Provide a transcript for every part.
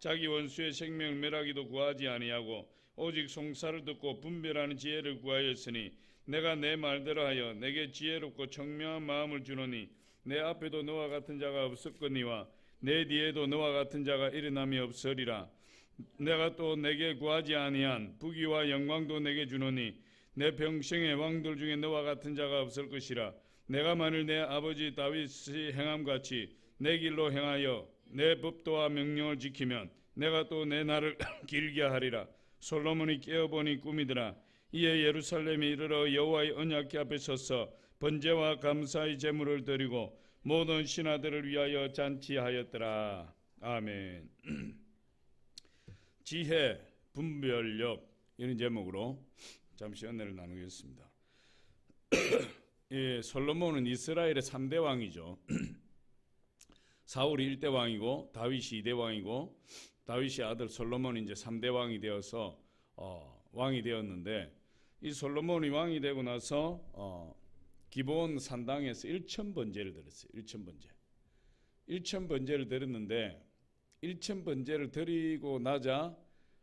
자기 원수의 생명을 멸하기도 구하지 아니하고 오직 송사를 듣고 분별하는 지혜를 구하였으니 내가 내 말대로 하여 내게 지혜롭고 청명한 마음을 주노니 내 앞에도 너와 같은 자가 없었거니와 내 뒤에도 너와 같은 자가 일어남이 없으리라. 내가 또 내게 구하지 아니한 부귀와 영광도 내게 주노니 내 평생의 왕들 중에 너와 같은 자가 없을 것이라. 내가 만일 내 아버지 다윗이 행함같이 내 길로 행하여 내 법도와 명령을 지키면 내가 또 내 날을 길게 하리라. 솔로몬이 깨어보니 꿈이더라. 이에 예루살렘에 이르러 여호와의 언약궤 앞에 서서 번제와 감사의 제물을 드리고 모든 신하들을 위하여 잔치하였더라. 아멘. 지혜, 분별력 이런 제목으로 잠시 은혜를 나누겠습니다. 예, 솔로몬은 이스라엘의 3대 왕이죠. 사울이 1대 왕이고 다윗이 2대 왕이고 다윗의 아들 솔로몬이 이제 3대 왕이 되어서 왕이 되었는데 이 솔로몬이 왕이 되고 나서 기브온 산당에서 1,000번제를 드렸어요. 1,000번제. 1,000번제를 드렸는데 1,000번제를 드리고 나자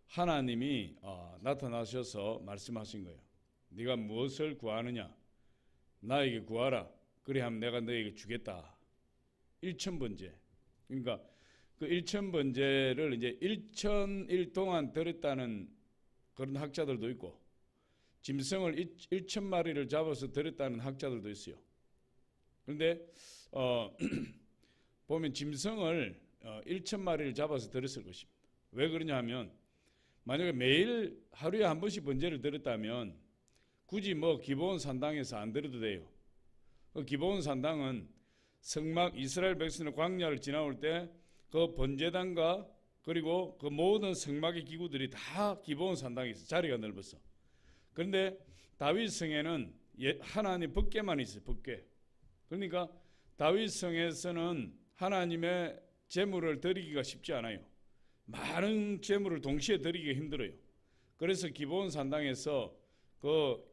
하나님이 나타나셔서 말씀하신 거예요. 네가 무엇을 구하느냐? 나에게 구하라. 그래야면 내가 너에게 주겠다. 1,000번제. 그러니까 그 1,000번제를 이제 1,000일 동안 드렸다는 그런 학자들도 있고 짐승을 1,000마리를 잡아서 드렸다는 학자들도 있어요. 그런데 보면 짐승을 1,000마리를 잡아서 드렸을 것입니다. 왜 그러냐 하면 만약에 매일 하루에 한 번씩 번제를 드렸다면 굳이 뭐 기브온 산당에서 안 드려도 돼요. 그 기브온 산당은 성막 이스라엘 백성의 광야를 지나올 때 그 번제단과 그리고 그 모든 성막의 기구들이 다 기브온 산당에 있어. 자리가 넓었어. 그런데 다윗 성에는 하나님 법궤만 있어요. 법궤. 그러니까 다윗 성에서는 하나님의 제물을 드리기가 쉽지 않아요. 많은 제물을 동시에 드리기가 힘들어요. 그래서 기브온 산당에서 그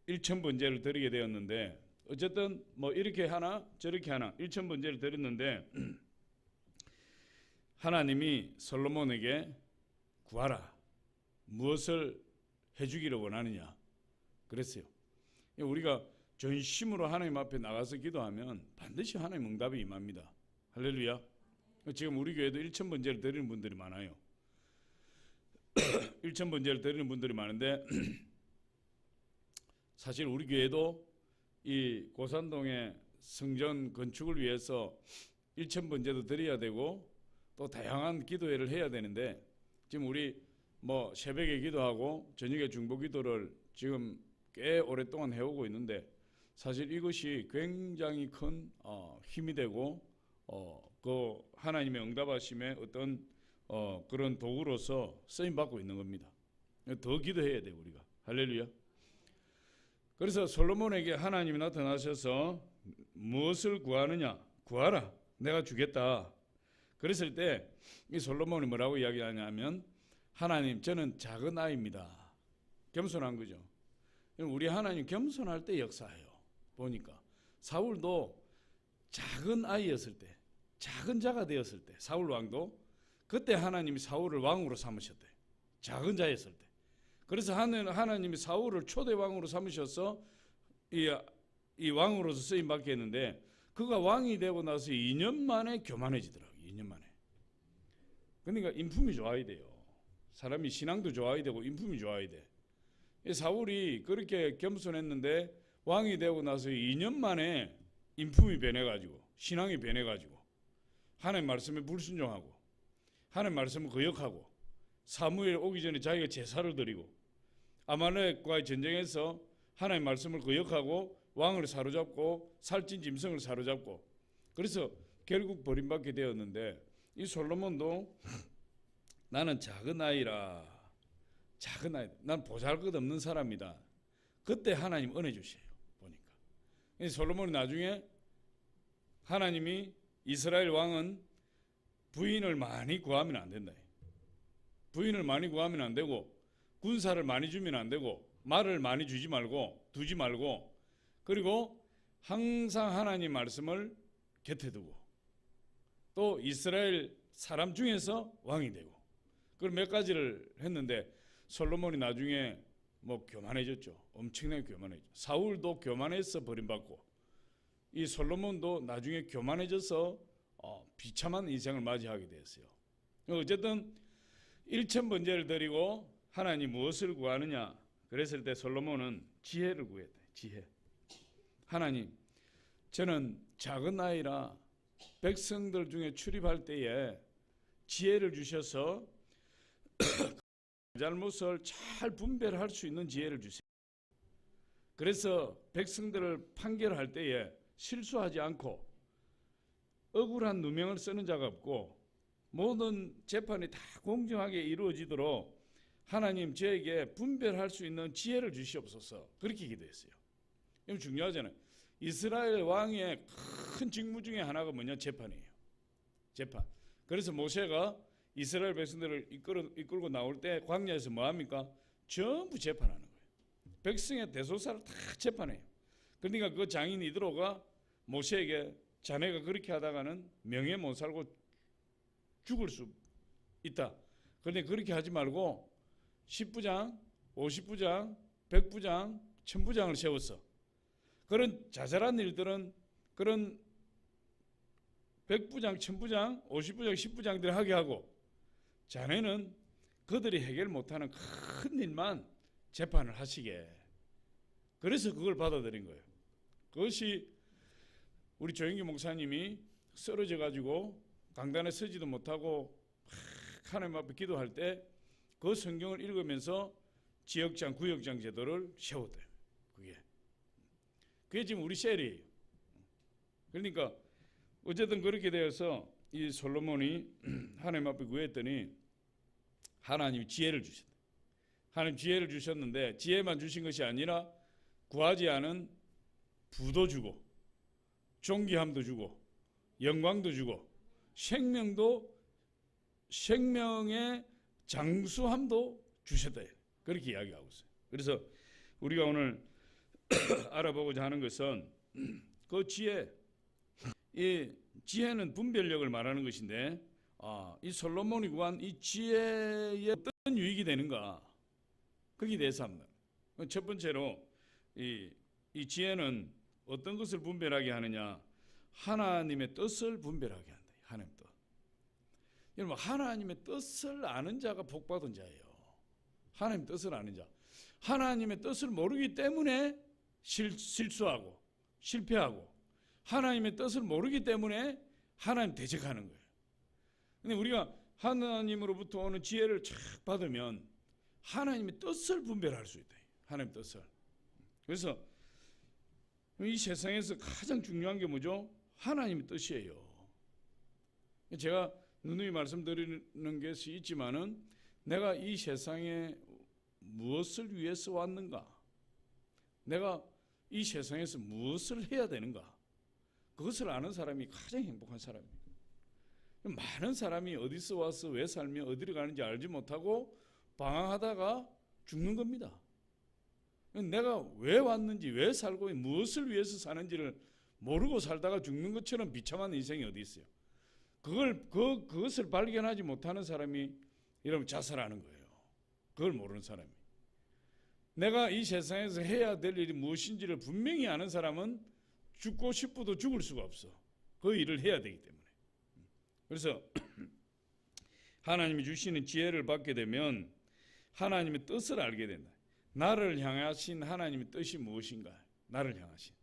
1,000번제를 드리게 되었는데 어쨌든 뭐 이렇게 하나 저렇게 하나 1,000번제를 드렸는데 하나님이 솔로몬에게 구하라. 무엇을 해주기를 원하느냐 그랬어요. 우리가 전심으로 하나님 앞에 나가서 기도하면 반드시 하나님 응답이 임합니다. 할렐루야. 지금 우리 교회도 1,000번제를 드리는 분들이 많아요. 1,000번제를 드리는 분들이 많은데 사실 우리 교회도 이 고산동의 성전 건축을 위해서 1,000번제도 드려야 되고 또 다양한 기도회를 해야 되는데 지금 우리 뭐 새벽에 기도하고 저녁에 중보 기도를 지금 꽤 오랫동안 해오고 있는데 사실 이것이 굉장히 큰 힘이 되고 그 하나님의 응답하심의 어떤 그런 도구로서 쓰임 받고 있는 겁니다. 더 기도해야 돼 우리가. 할렐루야. 그래서 솔로몬에게 하나님이 나타나셔서 무엇을 구하느냐? 구하라. 내가 주겠다. 그랬을 때 이 솔로몬이 뭐라고 이야기하냐면 하나님 저는 작은 아이입니다. 겸손한 거죠. 우리 하나님 겸손할 때 역사해요. 보니까 사울도 작은 아이였을 때 작은 자가 되었을 때 사울 왕도 그때 하나님이 사울을 왕으로 삼으셨대. 작은 자였을 때. 그래서 하나님이 사울을 초대 왕으로 삼으셔서 이 왕으로서 쓰임 받게 했는데 그가 왕이 되고 나서 2년 만에 교만해지더라고요. 2년 만에. 그러니까 인품이 좋아야 돼요. 사람이 신앙도 좋아야 되고 인품이 좋아야 돼. 사울이 그렇게 겸손했는데 왕이 되고 나서 2년 만에 인품이 변해가지고 신앙이 변해가지고 하나님 말씀에 불순종하고 하나님 말씀을 거역하고 사무엘 오기 전에 자기가 제사를 드리고 아말렉과의 전쟁에서 하나님 말씀을 거역하고 왕을 사로잡고 살찐 짐승을 사로잡고 그래서 결국 버림받게 되었는데 이 솔로몬도 나는 작은 아이라 작은 아이 난 보잘것없는 사람이다. 그때 하나님 은혜 주셔요. 보니까 솔로몬이 나중에 하나님이 이스라엘 왕은 부인을 많이 구하면 안 된다. 부인을 많이 구하면 안 되고 군사를 많이 주면 안 되고 말을 많이 두지 말고 그리고 항상 하나님 말씀을 곁에 두고 또 이스라엘 사람 중에서 왕이 되고 그걸 몇 가지를 했는데 솔로몬이 나중에 뭐 교만해졌죠. 엄청나게 교만해졌죠. 사울도 교만해서 버림받고 이 솔로몬도 나중에 교만해져서 비참한 인생을 맞이하게 되었어요. 어쨌든 일천번제를 드리고 하나님 무엇을 구하느냐 그랬을 때 솔로몬은 지혜를 구했대. 지혜. 하나님, 저는 작은 아이라 백성들 중에 출입할 때에 지혜를 주셔서 잘못을 잘 분별할 수 있는 지혜를 주세요. 그래서 백성들을 판결할 때에 실수하지 않고 억울한 누명을 쓰는 자가 없고 모든 재판이 다 공정하게 이루어지도록 하나님 저에게 분별할 수 있는 지혜를 주시옵소서. 그렇게 기도했어요. 이건 중요하잖아요. 이스라엘 왕의 큰 직무 중에 하나가 뭐냐? 재판이에요. 재판. 그래서 모세가 이스라엘 백성들을 이끌고 나올 때 광야에서 뭐 합니까? 전부 재판하는 거예요. 백성의 대소사를 다 재판해요. 그러니까 그 장인 이드로가 모세에게 자네가 그렇게 하다가는 명예 못 살고 죽을 수 있다. 그런데 그렇게 하지 말고 10부장, 50부장, 100부장, 1000부장을 세웠어. 그런 자잘한 일들은 그런 100부장, 1000부장, 50부장, 10부장들이 하게 하고 자네는 그들이 해결 못하는 큰 일만 재판을 하시게. 그래서 그걸 받아들인 거예요. 그것이 우리 조영기 목사님이 쓰러져 가지고 강단에 서지도 못하고 하나님 앞에 기도할 때 그 성경을 읽으면서 지역장, 구역장 제도를 세웠대요. 그게 지금 우리 셀이에요. 그러니까 어쨌든 그렇게 되어서 이 솔로몬이 하나님 앞에 구했더니 하나님이 지혜를 주셨다. 하나님 지혜를 주셨는데 지혜만 주신 것이 아니라 구하지 않은 부도 주고 존귀함도 주고 영광도 주고 생명의 장수함도 주셨다. 그렇게 이야기하고 있어요. 그래서 우리가 오늘 알아보고자 하는 것은 그 지혜, 이 지혜는 분별력을 말하는 것인데 이 솔로몬이 구한 이 지혜에 어떤 유익이 되는가 거기에 대해서 합니다. 첫 번째로 이 지혜는 어떤 것을 분별하게 하느냐? 하나님의 뜻을 분별하게 한다. 하나님의 뜻. 여러분 하나님의 뜻을 아는 자가 복받은 자예요. 하나님의 뜻을 아는 자. 하나님의 뜻을 모르기 때문에 실수하고 실패하고 하나님의 뜻을 모르기 때문에 하나님 대적하는 거예요. 근데 우리가 하나님으로부터 오는 지혜를 착 받으면 하나님의 뜻을 분별할 수 있다. 하나님의 뜻을. 그래서 이 세상에서 가장 중요한 게 뭐죠? 하나님의 뜻이에요. 제가 누누이 말씀드리는 것이 있지만은 내가 이 세상에 무엇을 위해서 왔는가? 내가 이 세상에서 무엇을 해야 되는가? 그것을 아는 사람이 가장 행복한 사람입니다. 많은 사람이 어디서 와서 왜 살며 어디로 가는지 알지 못하고 방황하다가 죽는 겁니다. 내가 왜 왔는지 왜 살고 무엇을 위해서 사는지를 모르고 살다가 죽는 것처럼 비참한 인생이 어디 있어요. 그것을 발견하지 못하는 사람이 여러분 자살하는 거예요. 그걸 모르는 사람이. 내가 이 세상에서 해야 될 일이 무엇인지를 분명히 아는 사람은 죽고 싶어도 죽을 수가 없어. 그 일을 해야 되기 때문에. 그래서 하나님이 주시는 지혜를 받게 되면 하나님의 뜻을 알게 된다. 나를 향하신 하나님의 뜻이 무엇인가? 나를 향하신.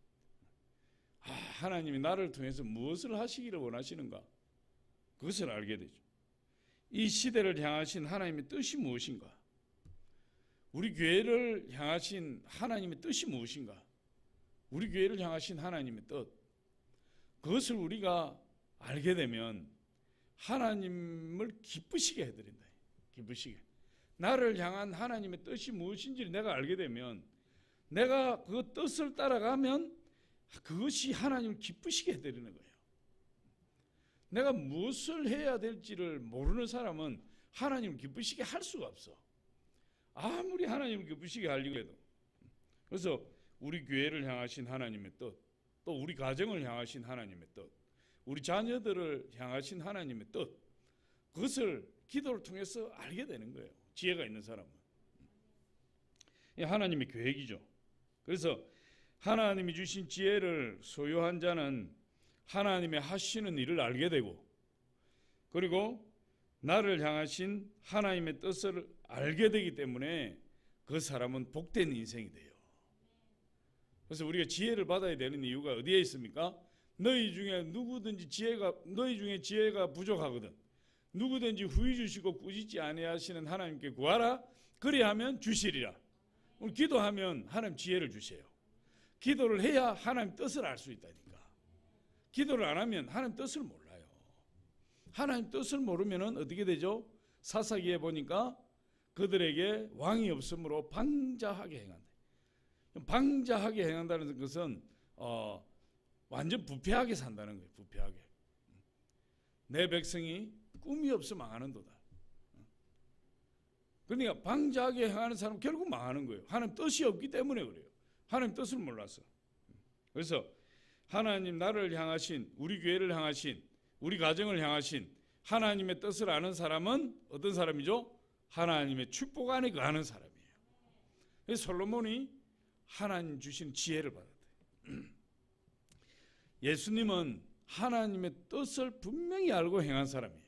하나님이 나를 통해서 무엇을 하시기를 원하시는가? 그것을 알게 되죠. 이 시대를 향하신 하나님의 뜻이 무엇인가? 우리 교회를 향하신 하나님의 뜻이 무엇인가? 우리 교회를 향하신 하나님의 뜻. 그것을 우리가 알게 되면 하나님을 기쁘시게 해드린다. 기쁘시게. 나를 향한 하나님의 뜻이 무엇인지를 내가 알게 되면 내가 그 뜻을 따라가면 그것이 하나님을 기쁘시게 해드리는 거예요. 내가 무엇을 해야 될지를 모르는 사람은 하나님을 기쁘시게 할 수가 없어. 아무리 하나님을 기쁘시게 하려고 해도. 그래서 우리 교회를 향하신 하나님의 뜻, 또 우리 가정을 향하신 하나님의 뜻, 우리 자녀들을 향하신 하나님의 뜻, 그것을 기도를 통해서 알게 되는 거예요. 지혜가 있는 사람은. 이 하나님의 계획이죠. 그래서 하나님이 주신 지혜를 소유한 자는 하나님의 하시는 일을 알게 되고, 그리고 나를 향하신 하나님의 뜻을 알게 되기 때문에 그 사람은 복된 인생이 돼요. 그래서 우리가 지혜를 받아야 되는 이유가 어디에 있습니까? 너희 중에 누구든지 너희 중에 지혜가 부족하거든 누구든지 후히 주시고 꾸짖지 아니하시는 하나님께 구하라. 그리하면 주시리라. 오늘 기도하면 하나님 지혜를 주세요. 기도를 해야 하나님 뜻을 알 수 있다니까. 기도를 안 하면 하나님 뜻을 몰라요. 하나님 뜻을 모르면 어떻게 되죠? 사사기에 보니까 그들에게 왕이 없으므로 방자하게 행한다. 방자하게 행한다는 것은 완전 부패하게 산다는 거예요. 부패하게. 내 백성이 꿈이 없어 망하는도다. 그러니까 방자하게 행하는 사람은 결국 망하는 거예요. 하나님 뜻이 없기 때문에 그래요. 하나님 뜻을 몰라서. 그래서 하나님 나를 향하신, 우리 교회를 향하신, 우리 가정을 향하신 하나님의 뜻을 아는 사람은 어떤 사람이죠? 하나님의 축복 안에 거하는 사람이에요. 그래서 솔로몬이 하나님 주신 지혜를 받았대요. 예수님은 하나님의 뜻을 분명히 알고 행한 사람이에요.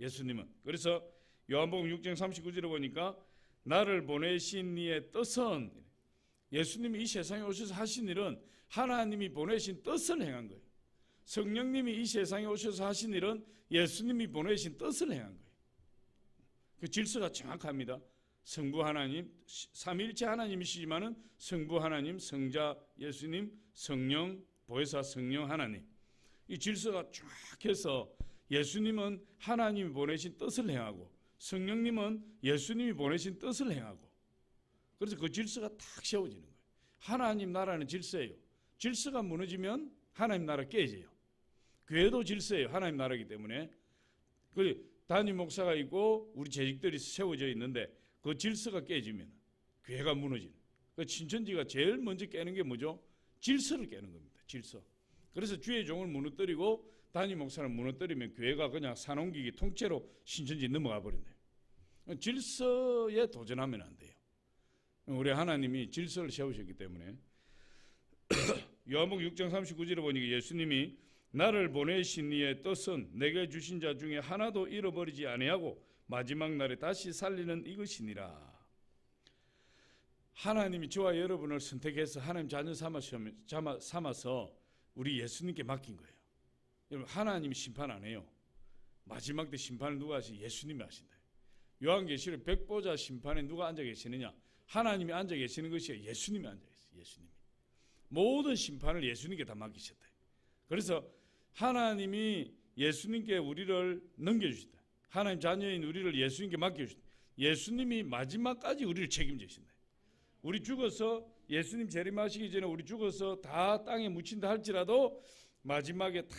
예수님은. 그래서 요한복음 6장 39절에 보니까 나를 보내신 이의 뜻은, 예수님이 이 세상에 오셔서 하신 일은 하나님이 보내신 뜻을 행한 거예요. 성령님이 이 세상에 오셔서 하신 일은 예수님이 보내신 뜻을 행한 거예요. 그 질서가 정확합니다. 성부 하나님, 삼위일체 하나님이시지만은 성부 하나님, 성자 예수님, 성령, 보혜사 성령 하나님. 이 질서가 정확해서 예수님은 하나님이 보내신 뜻을 행하고 성령님은 예수님이 보내신 뜻을 행하고, 그래서 그 질서가 딱 세워지는 거예요. 하나님 나라는 질서예요. 질서가 무너지면 하나님 나라 깨져요. 교회도 질서예요. 하나님 나라이기 때문에. 담임 목사가 있고 우리 재직들이 세워져 있는데 그 질서가 깨지면 교회가 무너지는. 그 신천지가 제일 먼저 깨는 게 뭐죠? 질서를 깨는 겁니다. 질서. 그래서 주의 종을 무너뜨리고 담임 목사를 무너뜨리면 교회가 그냥 산옮기기 통째로 신천지 넘어가 버린대요. 질서에 도전하면 안 돼요. 우리 하나님이 질서를 세우셨기 때문에. 요한복음 6장 39절에 보니까 예수님이 나를 보내신 이의 뜻은 내게 주신 자 중에 하나도 잃어버리지 아니하고 마지막 날에 다시 살리는 이것이니라. 하나님이 저와 여러분을 선택해서 하나님 자녀 삼아서 우리 예수님께 맡긴 거예요. 여러분, 하나님이 심판 안 해요. 마지막 때 심판을 누가 하시? 예수님이 하신다. 요한계시록 백보자 심판에 누가 앉아 계시느냐? 하나님이 앉아 계시는 것이 예수님이 앉아 계세요. 예수님이. 모든 심판을 예수님께 다 맡기셨다. 그래서 하나님이 예수님께 우리를 넘겨주신다. 하나님 자녀인 우리를 예수님께 맡겨주신다. 예수님이 마지막까지 우리를 책임지신다. 우리 죽어서 예수님 재림하시기 전에 우리 죽어서 다 땅에 묻힌다 할지라도 마지막에 다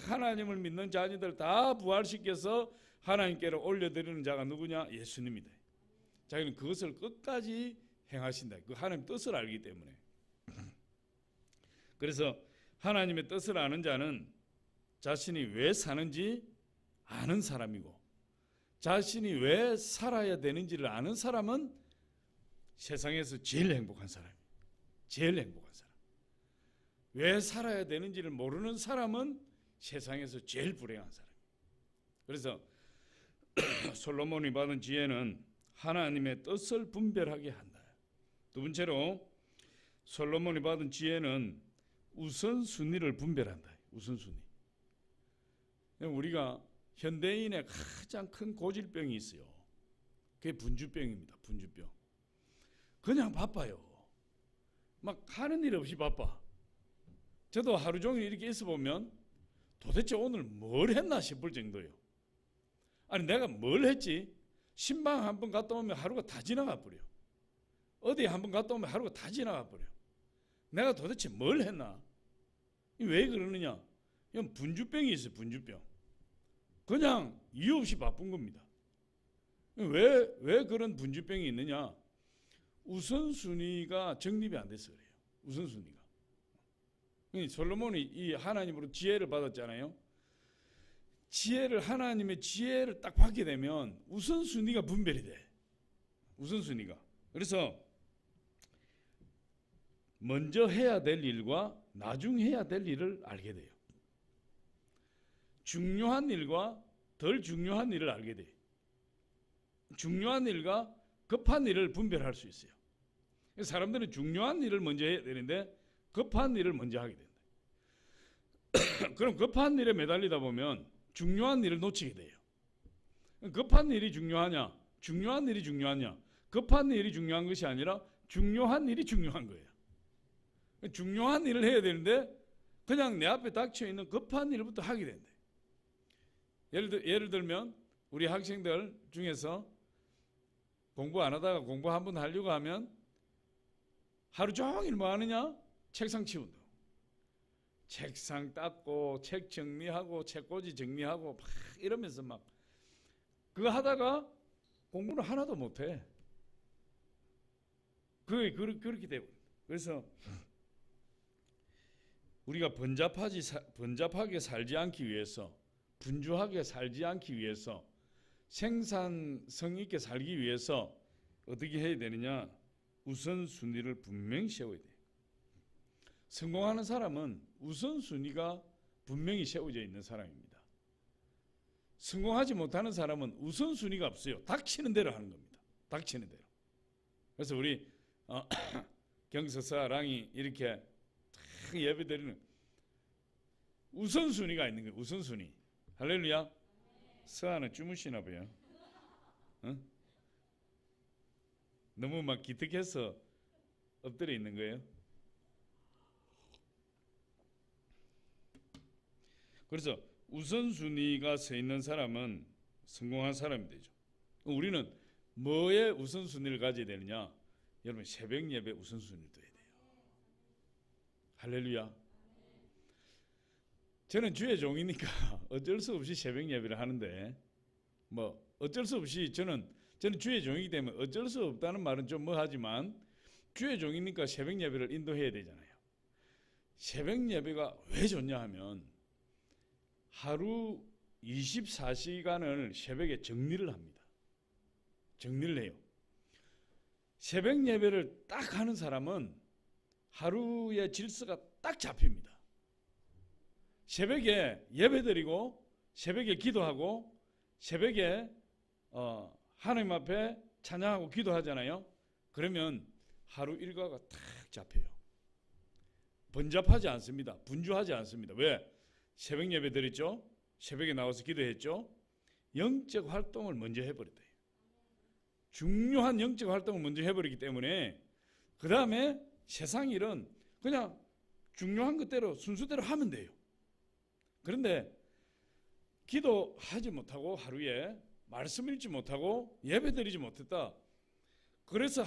하나님을 믿는 자녀들 다 부활시켜서 하나님께로 올려드리는 자가 누구냐? 예수님이다. 자기는 그것을 끝까지 행하신다. 그 하나님 뜻을 알기 때문에. 그래서 하나님의 뜻을 아는 자는 자신이 왜 사는지 아는 사람이고, 자신이 왜 살아야 되는지를 아는 사람은 세상에서 제일 행복한 사람이에요. 제일 행복한 사람. 왜 살아야 되는지를 모르는 사람은 세상에서 제일 불행한 사람이에요. 그래서 솔로몬이 받은 지혜는 하나님의 뜻을 분별하게 한다. 두 번째로 솔로몬이 받은 지혜는 우선순위를 분별한다. 우선순위. 우리가 현대인의 가장 큰 고질병이 있어요. 그게 분주병입니다. 분주병. 그냥 바빠요. 막 하는 일 없이 바빠. 저도 하루 종일 이렇게 있어 보면 도대체 오늘 뭘 했나 싶을 정도예요. 아니 내가 뭘 했지? 신방 한 번 갔다 오면 하루가 다 지나가 버려. 어디 한 번 갔다 오면 하루가 다 지나가 버려. 내가 도대체 뭘 했나? 왜 그러느냐? 이건 분주병이 있어요. 분주병. 그냥 이유 없이 바쁜 겁니다. 왜 그런 분주병이 있느냐? 우선순위가 정립이 안 돼서 그래요. 우선순위가. 솔로몬이 이 하나님으로 지혜를 받았잖아요. 하나님의 지혜를 딱 받게 되면 우선순위가 분별이 돼. 우선순위가. 그래서 먼저 해야 될 일과 나중 해야 될 일을 알게 돼요. 중요한 일과 덜 중요한 일을 알게 돼요. 중요한 일과 급한 일을 분별할 수 있어요. 사람들은 중요한 일을 먼저 해야 되는데 급한 일을 먼저 하게 된다. 그럼 급한 일에 매달리다 보면 중요한 일을 놓치게 돼요. 급한 일이 중요하냐? 중요한 일이 중요하냐? 급한 일이 중요한 것이 아니라 중요한 일이 중요한 거예요. 중요한 일을 해야 되는데 그냥 내 앞에 닥쳐 있는 급한 일부터 하게 된대. 예를 들면 우리 학생들 중에서 공부 안 하다가 공부 한번 하려고 하면 하루 종일 뭐 하느냐? 책상 치운다. 책상 닦고 책 정리하고 책꽂이 정리하고 막 이러면서 막 그거 하다가 공부는 하나도 못해. 그렇게 되고. 그래서 우리가 번잡하게 살지 않기 위해서, 분주하게 살지 않기 위해서, 생산성 있게 살기 위해서 어떻게 해야 되느냐? 우선순위를 분명히 세워야 돼요. 성공하는 사람은 우선순위가 분명히 세워져 있는 사람입니다. 성공하지 못하는 사람은 우선순위가 없어요. 닥치는 대로 하는 겁니다. 닥치는 대로. 그래서 우리 경서사랑이 이렇게 예배드리는 우선순위가 있는 거예요. 우선순위. 할렐루야. 서아는 주무시나 봐요. 응? 너무 막 기특해서 엎드려 있는 거예요. 그래서 우선순위가 서 있는 사람은 성공한 사람이 되죠. 우리는 뭐에 우선순위를 가져야 되느냐? 여러분, 새벽 예배 우선순위를 둬야 돼요. 할렐루야. 저는 주의 종이니까 어쩔 수 없이 새벽 예배를 하는데, 뭐 어쩔 수 없이 저는 주의 종이기 때문에 어쩔 수 없다는 말은 좀 뭐하지만 주의 종이니까 새벽 예배를 인도해야 되잖아요. 새벽 예배가 왜 좋냐 하면 하루 24시간을 새벽에 정리를 합니다. 정리를 해요. 새벽 예배를 딱 하는 사람은 하루의 질서가 딱 잡힙니다. 새벽에 예배드리고 새벽에 기도하고 새벽에 하나님 앞에 찬양하고 기도하잖아요. 그러면 하루 일과가 딱 잡혀요. 번잡하지 않습니다. 분주하지 않습니다. 왜? 새벽 예배 드렸죠? 새벽에 나와서 기도했죠? 영적 활동을 먼저 해버렸대요. 중요한 영적 활동을 먼저 해버리기 때문에 그 다음에 세상 일은 그냥 중요한 것대로 순서대로 하면 돼요. 그런데 기도하지 못하고 하루에 말씀 읽지 못하고 예배 드리지 못했다. 그래서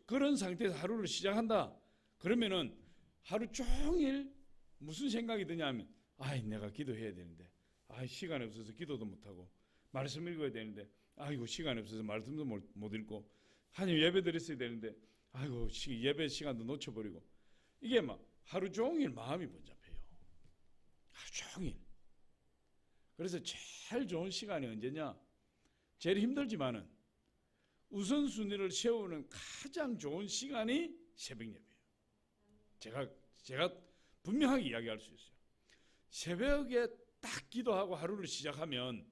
그런 상태에서 하루를 시작한다. 그러면은 하루 종일 무슨 생각이 드냐면 내가 기도해야 되는데 시간이 없어서 기도도 못하고 말씀 읽어야 되는데 아이고 시간이 없어서 말씀도 못 읽고 하나님 예배 드렸어야 되는데 예배 시간도 놓쳐버리고 이게 막 하루 종일 마음이 번잡해요. 하루 종일. 그래서 제일 좋은 시간이 언제냐? 제일 힘들지만은 우선순위를 세우는 가장 좋은 시간이 새벽 예배예요. 제가 분명하게 이야기할 수 있어요. 새벽에 딱 기도하고 하루를 시작하면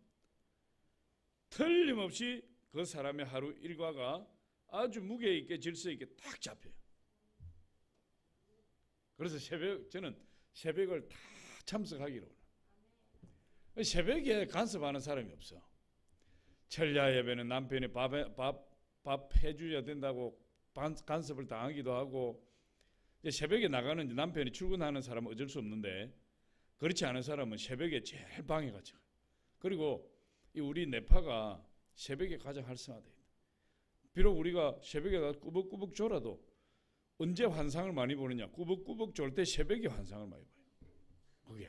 틀림없이 그 사람의 하루 일과가 아주 무게 있게 질서 있게 딱 잡혀요. 그래서 저는 새벽을 다 참석하기로 해요. 새벽에 간섭하는 사람이 없어. 철야 예배는 남편이 밥 해줘야 된다고 간섭을 당하기도 하고 새벽에 나가는 남편이 출근하는 사람은 어쩔 수 없는데 그렇지 않은 사람은 새벽에 제일 방해가 쳐. 그리고 우리 내파가 새벽에 가장 활성화돼요. 비록 우리가 새벽에 꾸벅꾸벅 졸아도 언제 환상을 많이 보느냐? 꾸벅꾸벅 졸 때 새벽에 환상을 많이 봐요. 그게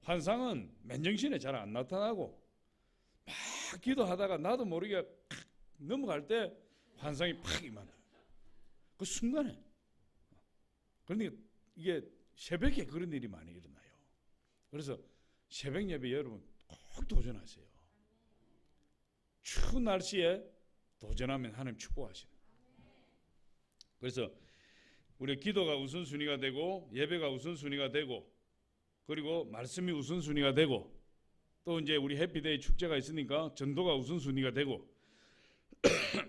환상은 맨정신에 잘 안 나타나고 막 기도하다가 나도 모르게 넘어갈 때 환상이 팍 임하는 그 순간에. 그런데 이게 새벽에 그런 일이 많이 일어나요. 그래서 새벽 예배 여러분 꼭 도전하세요. 추운 날씨에 도전하면 하나님 축복하시는. 그래서 우리 기도가 우선순위가 되고 예배가 우선순위가 되고 그리고 말씀이 우선순위가 되고 또 이제 우리 해피데이 축제가 있으니까 전도가 우선순위가 되고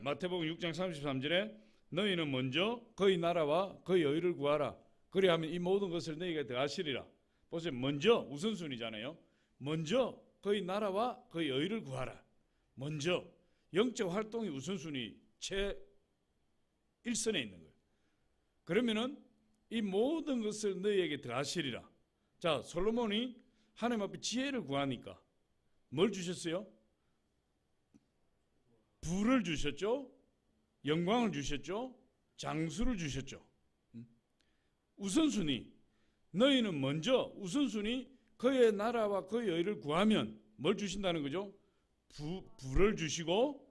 마태복음 6장 33절에 너희는 먼저 그의 나라와 그의 의를 구하라. 그리하면 이 모든 것을 너희에게 더하시리라. 보세요. 먼저 우선순위잖아요. 먼저 그의 나라와 그의 의를 구하라. 먼저 영적 활동이 우선순위 최일선에 있는 거예요. 그러면은 이 모든 것을 너희에게 더하시리라. 자, 솔로몬이 하나님 앞에 지혜를 구하니까 뭘 주셨어요? 부를 주셨죠. 영광을 주셨죠. 장수를 주셨죠. 우선순위. 너희는 먼저 우선순위 그의 나라와 그의 의를 구하면 뭘 주신다는 거죠? 부를 주시고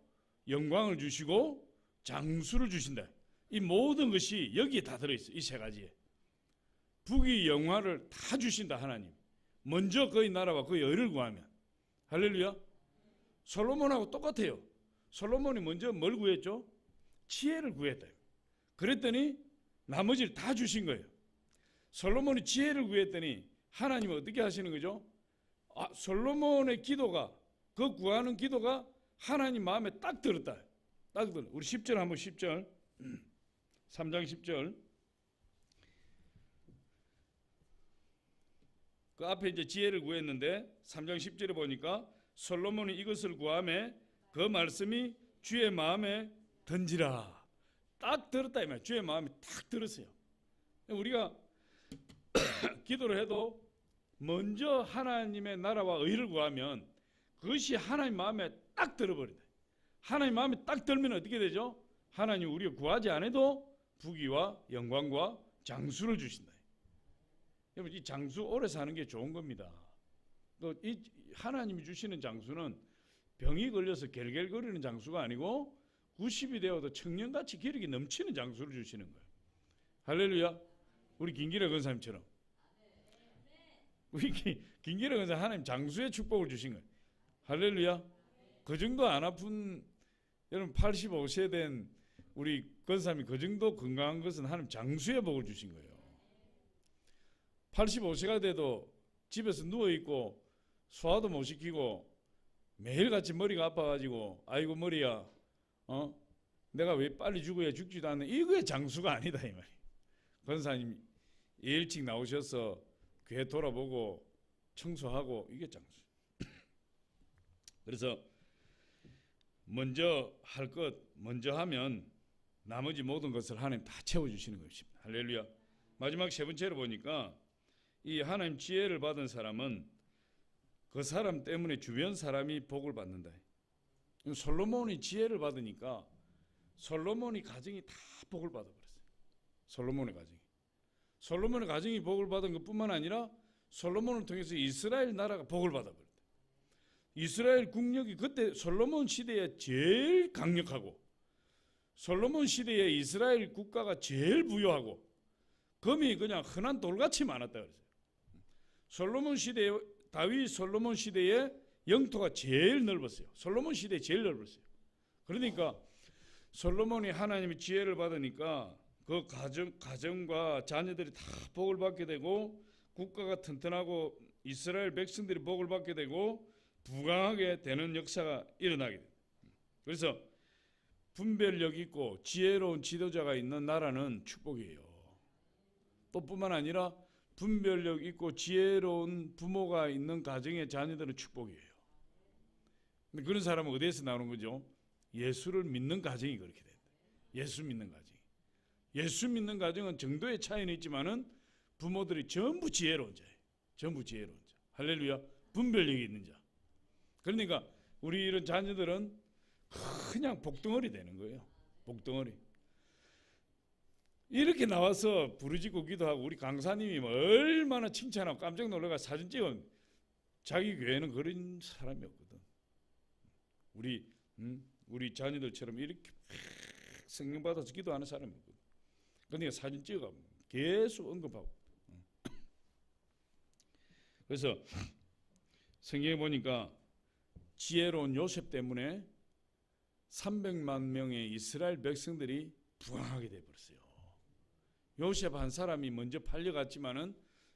영광을 주시고 장수를 주신다. 이 모든 것이 여기에 다 들어있어요. 이 세 가지에. 부귀 영화를 다 주신다 하나님. 먼저 그의 나라와 그의 의를 구하면. 할렐루야. 솔로몬하고 똑같아요. 솔로몬이 먼저 뭘 구했죠? 지혜를 구했다. 그랬더니 나머지를 다 주신 거예요. 솔로몬이 지혜를 구했더니 하나님은 어떻게 하시는 거죠? 솔로몬의 기도가 그 구하는 기도가 하나님 마음에 딱 들었다. 딱 들었다. 우리 10절 한번 10절 3장 10절 그 앞에 이제 지혜를 구했는데 3장 10절에 보니까 솔로몬이 이것을 구하매 그 말씀이 주의 마음에 든지라. 딱 들었다 이 말. 주의 마음에 딱 들었어요. 우리가 기도를 해도 먼저 하나님의 나라와 의를 구하면 그것이 하나님 마음에 딱 들어버린다. 하나님 마음에 딱 들면 어떻게 되죠? 하나님 우리가 구하지 않아도 부귀와 영광과 장수를 주신다. 여러분 이 장수 오래 사는 게 좋은 겁니다. 또 이 하나님이 주시는 장수는 병이 걸려서 결결거리는 장수가 아니고 90이 되어도 청년같이 기력이 넘치는 장수를 주시는 거예요. 할렐루야. 우리 김기래 권사님처럼. 우리 김기래 권사 하나님 장수의 축복을 주신 거예요. 할렐루야. 그 정도 안 아픈 여러분 85세 된 우리 권사님이 그 정도 건강한 것은 하나님 장수의 복을 주신 거예요. 85세가 돼도 집에서 누워있고 소화도 못 시키고 매일같이 머리가 아파가지고 아이고 머리야 내가 왜 빨리 죽어야 죽지도 않는 이거의 장수가 아니다 이 말이에요. 권사님 일찍 나오셔서 교회 돌아보고 청소하고 이게 장수. 그래서 먼저 할 것 먼저 하면 나머지 모든 것을 하나님 다 채워주시는 것입니다. 할렐루야. 마지막 세 번째로 보니까 이 하나님 지혜를 받은 사람은 그 사람 때문에 주변 사람이 복을 받는다. 솔로몬이 지혜를 받으니까 솔로몬이 가정이 다 복을 받아버렸어요. 솔로몬의 가정이 복을 받은 것뿐만 아니라 솔로몬을 통해서 이스라엘 나라가 복을 받아버렸다. 이스라엘 국력이 그때 솔로몬 시대에 제일 강력하고 솔로몬 시대에 이스라엘 국가가 제일 부유하고 금이 그냥 흔한 돌같이 많았다 그랬어요. 솔로몬 시대에 다윗 솔로몬 시대에 영토가 제일 넓었어요. 솔로몬 시대에 제일 넓었어요. 그러니까 솔로몬이 하나님의 지혜를 받으니까 그 가정과 자녀들이 다 복을 받게 되고 국가가 튼튼하고 이스라엘 백성들이 복을 받게 되고 부강하게 되는 역사가 일어나게 됩니다. 그래서 분별력 있고 지혜로운 지도자가 있는 나라는 축복이에요. 또 뿐만 아니라 분별력 있고 지혜로운 부모가 있는 가정의 자녀들은 축복이에요. 근데 그런 사람은 어디에서 나오는 거죠? 예수를 믿는 가정이 그렇게 된다. 예수 믿는 가정. 예수 믿는 가정은 정도의 차이는 있지만은 부모들이 전부 지혜로운 자예요. 전부 지혜로운 자. 할렐루야. 분별력이 있는 자. 그러니까 우리 이런 자녀들은 그냥 복덩어리 되는 거예요. 복덩어리. 이렇게 나와서 부르짖고 기도하고 우리 강사님이 얼마나 칭찬하고 깜짝 놀라가 사진 찍은 자기 교회는 그런 사람이 없거든. 우리 자녀들처럼 이렇게 성령 받아서 기도하는 사람이 없거든. 그러니까 사진 찍어 계속 언급하고. 그래서 성경에 보니까 지혜로운 요셉 때문에 300만 명의 이스라엘 백성들이 부강하게 되어버렸어요. 요셉 한 사람이 먼저 팔려갔지만은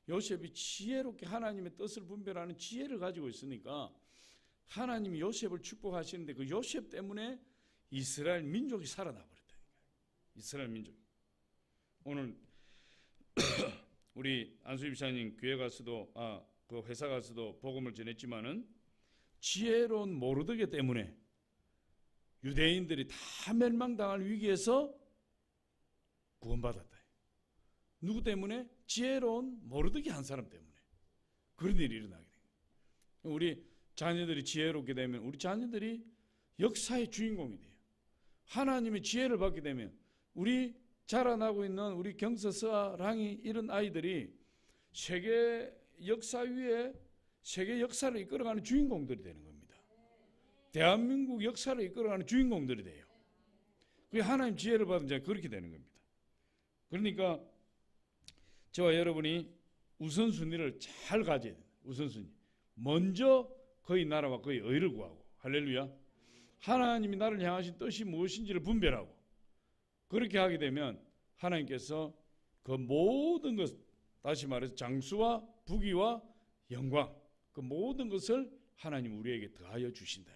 요셉이 지혜롭게 하나님의 뜻을 분별하는 지혜를 가지고 있으니까 하나님이 요셉을 축복하시는데 그 요셉 때문에 이스라엘 민족이 살아나 버렸다. 이스라엘 민족. 오늘 우리 안수 집사님 교회 가서도 그 회사 가서도 복음을 전했지만은 지혜로운 모르드게 때문에 유대인들이 다 멸망당할 위기에서 구원받았다. 누구 때문에? 지혜로운 모르드게 한 사람 때문에 그런 일이 일어나게 됩니다. 우리 자녀들이 지혜롭게 되면 우리 자녀들이 역사의 주인공이 돼요. 하나님의 지혜를 받게 되면 우리 자라나고 있는 우리 경서, 랑이 이런 아이들이 세계 역사 위에 세계 역사를 이끌어가는 주인공들이 되는 겁니다. 대한민국 역사를 이끌어가는 주인공들이 돼요. 그게 하나님 지혜를 받은 자가 그렇게 되는 겁니다. 그러니까 저와 여러분이 우선순위를 잘 가져야 돼요. 우선순위. 먼저 그의 나라와 그의 의를 구하고, 할렐루야. 하나님이 나를 향하신 뜻이 무엇인지를 분별하고, 그렇게 하게 되면 하나님께서 그 모든 것, 다시 말해서 장수와 부귀와 영광, 그 모든 것을 하나님 우리에게 더하여 주신다.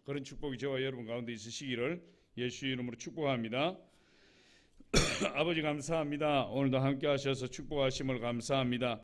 그런 축복이 저와 여러분 가운데 있으시기를 예수의 이름으로 축복합니다. 아버지 감사합니다. 오늘도 함께 하셔서 축복하심을 감사합니다.